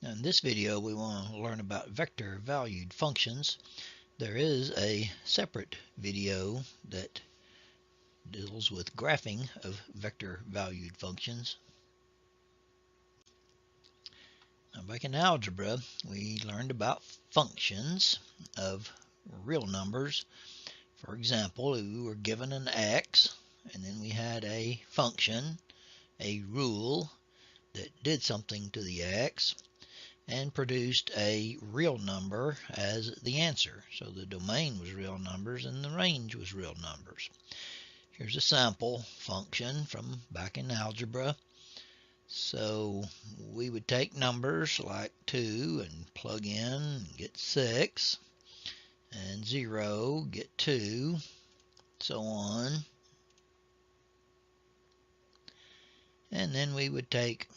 In this video, we want to learn about vector valued functions. There is a separate video that deals with graphing of vector valued functions. Now, back in algebra, we learned about functions of real numbers. For example, we were given an x, and then we had a function, a rule that did something to the x, and produced a real number as the answer. So the domain was real numbers and the range was real numbers. Here's a sample function from back in algebra. So we would take numbers like 2 and plug in and get 6, and 0, get 2, so on. And then we would take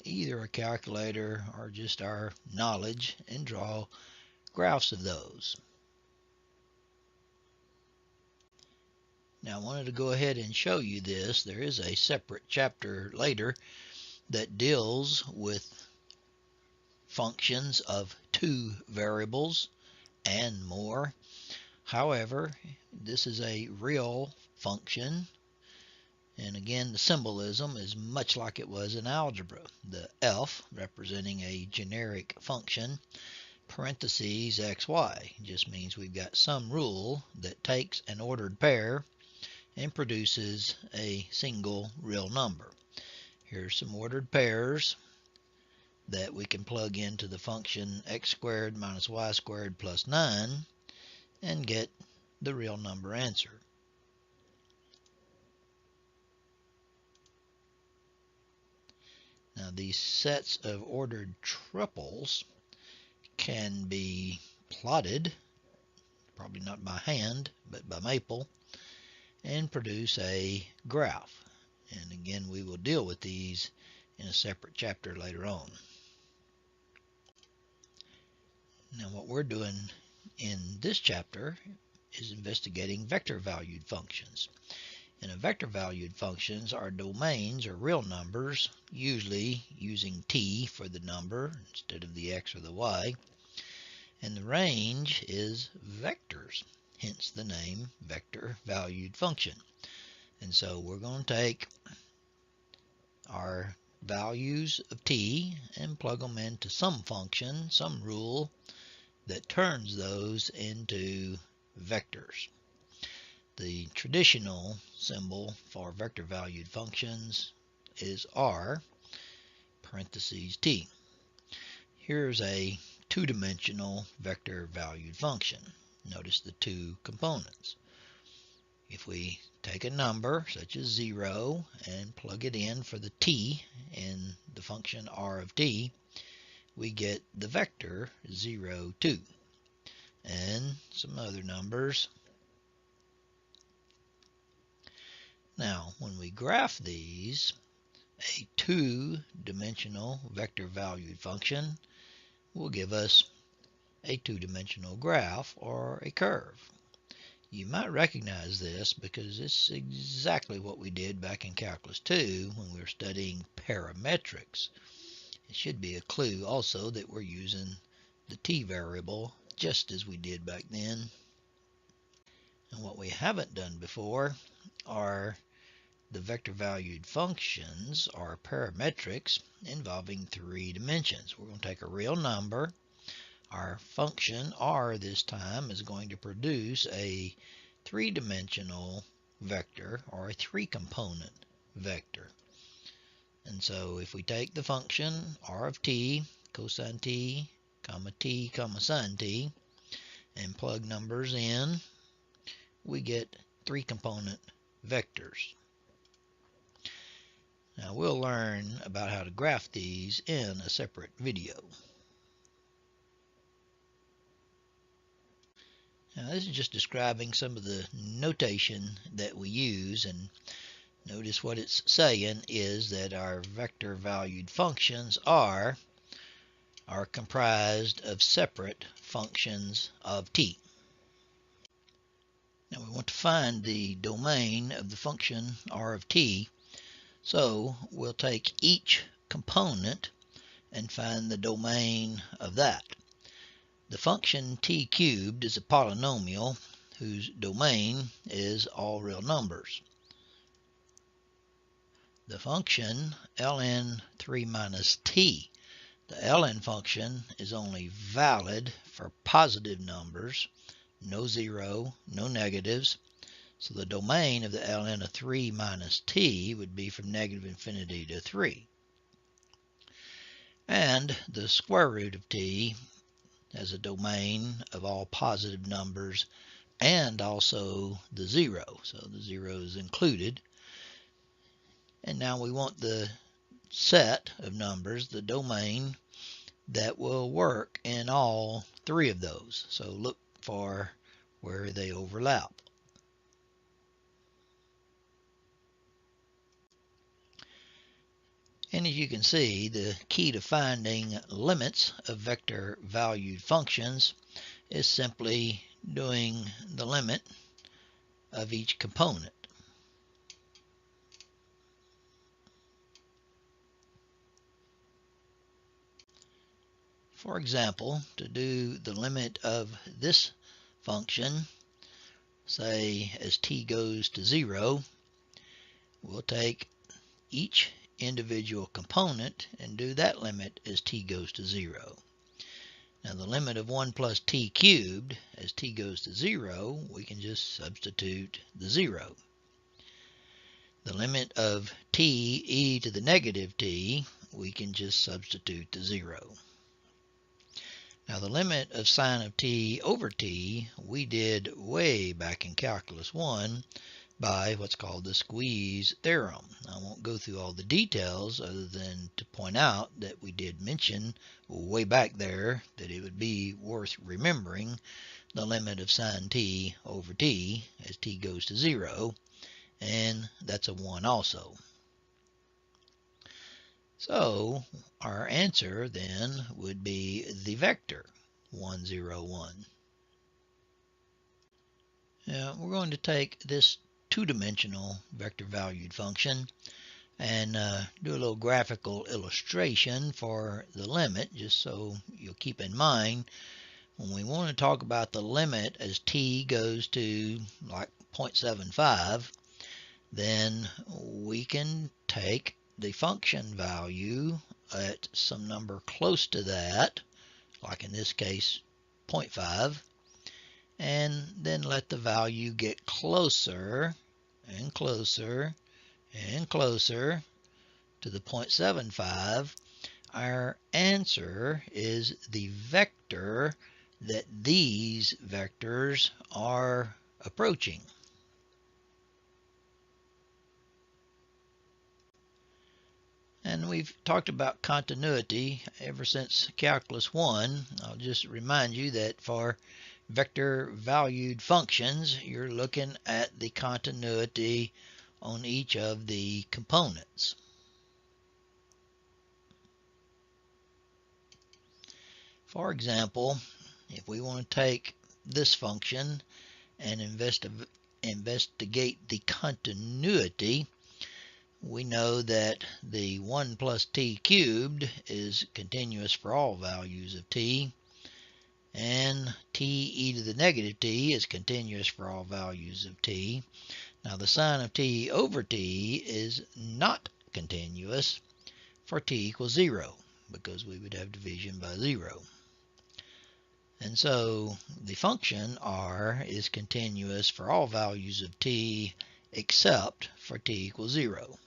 either a calculator or just our knowledge and draw graphs of those. Now I wanted to go ahead and show you this. There is a separate chapter later that deals with functions of 2 variables and more. However, this is a real function. And again, the symbolism is much like it was in algebra. The f, representing a generic function, parentheses xy, just means we've got some rule that takes an ordered pair and produces a single real number. Here's some ordered pairs that we can plug into the function x squared minus y squared plus 9 and get the real number answer. Now these sets of ordered triples can be plotted, probably not by hand, but by maple, and produce a graph. And again, we will deal with these in a separate chapter later on. Now what we're doing in this chapter is investigating vector valued functions. In a vector valued functions, our domains are real numbers, usually using t for the number instead of the x or the y. And the range is vectors, hence the name vector valued function. And so we're going to take our values of t and plug them into some function, some rule that turns those into vectors. The traditional symbol for vector valued functions is r, parentheses t. Here's a two-dimensional vector valued function. Notice the two components. If we take a number such as 0 and plug it in for the t in the function r of t, we get the vector 0, 2, and some other numbers. Now, when we graph these, a two-dimensional vector valued function will give us a two-dimensional graph or a curve. You might recognize this because it's exactly what we did back in Calculus 2 when we were studying parametrics. It should be a clue also that we're using the t variable just as we did back then. And what we haven't done before are the vector valued functions or parametrics involving 3 dimensions. We're going to take a real number. Our function r this time is going to produce a 3-dimensional vector or a 3-component vector. And so if we take the function r of t, cosine t, sine t, and plug numbers in, we get 3-component vectors. Now we'll learn about how to graph these in a separate video. Now this is just describing some of the notation that we use, and notice what it's saying is that our vector valued functions are comprised of separate functions of t. Now we want to find the domain of the function r of t, so we'll take each component and find the domain of that. The function t cubed is a polynomial whose domain is all real numbers. The function ln 3 minus t. The ln function is only valid for positive numbers, no zero, no negatives. So the domain of the ln of 3 minus t would be from negative infinity to 3. And the square root of t has a domain of all positive numbers and also the zero. So the zero is included. And now we want the set of numbers, the domain, that will work in all three of those. So look for where they overlap. And as you can see, the key to finding limits of vector valued functions is simply doing the limit of each component. For example, to do the limit of this function, say as t goes to 0, we'll take each individual component and do that limit as t goes to 0. Now the limit of 1 plus t cubed as t goes to 0, we can just substitute the 0. The limit of t e to the negative t, we can just substitute the 0. Now the limit of sine of t over t, we did way back in Calculus 1 by what's called the squeeze theorem. I won't go through all the details other than to point out that we did mention way back there that it would be worth remembering the limit of sine t over t as t goes to 0, and that's a 1 also. So our answer then would be the vector 1, 0, 1. Now we're going to take this two-dimensional vector valued function and do a little graphical illustration for the limit, just so you'll keep in mind when we want to talk about the limit as t goes to like 0.75, then we can take the function value at some number close to that, like in this case 0.5, and then let the value get closer and closer and closer to the 0.75. Our answer is the vector that these vectors are approaching. And we've talked about continuity ever since Calculus 1. I'll just remind you that for vector valued functions, you're looking at the continuity on each of the components. For example, if we want to take this function and investigate the continuity, we know that the 1 plus t cubed is continuous for all values of t, and t e to the negative t is continuous for all values of t. Now the sine of t over t is not continuous for t equals 0, because we would have division by 0. And so the function r is continuous for all values of t except for t equals 0.